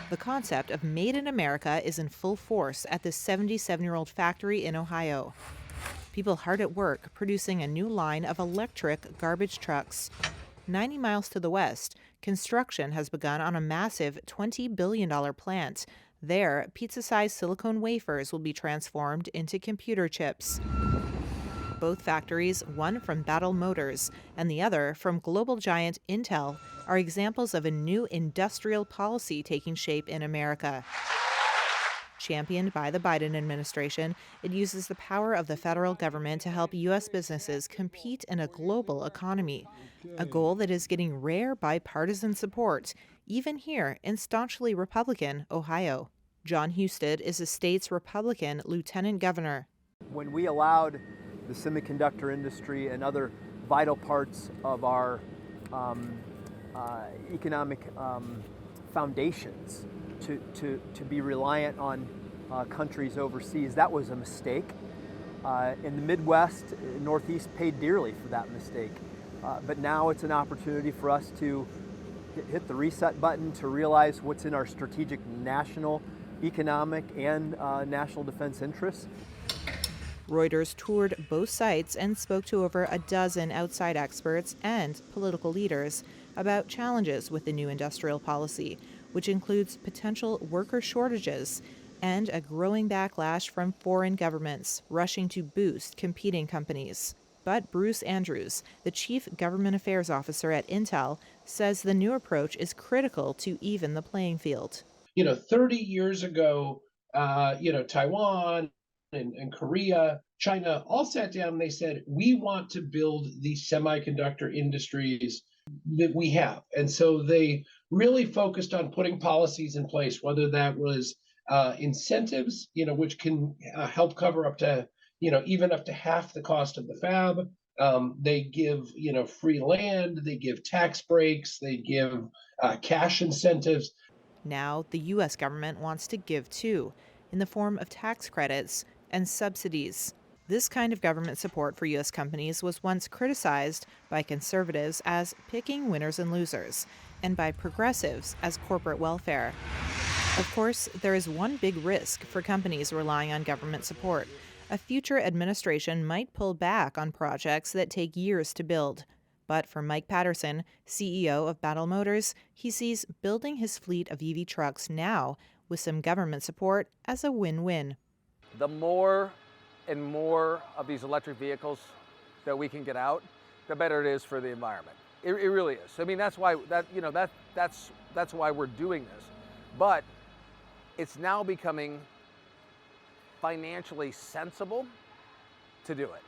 The concept of Made in America is in full force at this 77-year-old factory in Ohio. People hard at work producing a new line of electric garbage trucks. 90 miles to the west, construction has begun on a massive $20 billion plant. There, pizza-sized silicone wafers will be transformed into computer chips. Both factories, one from Battle Motors and the other from global giant Intel, are examples of a new industrial policy taking shape in America. Championed by the Biden administration, it uses the power of the federal government to help U.S. businesses compete in a global economy, a goal that is getting rare bipartisan support, even here in staunchly Republican Ohio. John Husted is the state's Republican lieutenant governor. When we allowed the semiconductor industry and other vital parts of our economic foundations to be reliant on countries overseas, that was a mistake. In the Midwest, Northeast paid dearly for that mistake. But now it's an opportunity for us to hit the reset button, to realize what's in our strategic national, economic, and national defense interests. Reuters toured both sites and spoke to over a dozen outside experts and political leaders about challenges with the new industrial policy, which includes potential worker shortages and a growing backlash from foreign governments rushing to boost competing companies. But Bruce Andrews, the chief government affairs officer at Intel, says the new approach is critical to even the playing field. 30 years ago, Taiwan and Korea, China all sat down and they said, we want to build these semiconductor industries that we have. And so they really focused on putting policies in place, whether that was incentives, which can help cover up to, even up to half the cost of the fab. They give, free land, they give tax breaks, they give cash incentives. Now, the U.S. government wants to give too, in the form of tax credits and subsidies. This kind of government support for U.S. companies was once criticized by conservatives as picking winners and losers, and by progressives as corporate welfare. Of course, there is one big risk for companies relying on government support. A future administration might pull back on projects that take years to build. But for Mike Patterson, CEO of Battle Motors, he sees building his fleet of EV trucks now with some government support as a win-win. The more and more of these electric vehicles that we can get out, the better it is for the environment. It really is. I mean, that's why that's why we're doing this. But it's now becoming financially sensible to do it.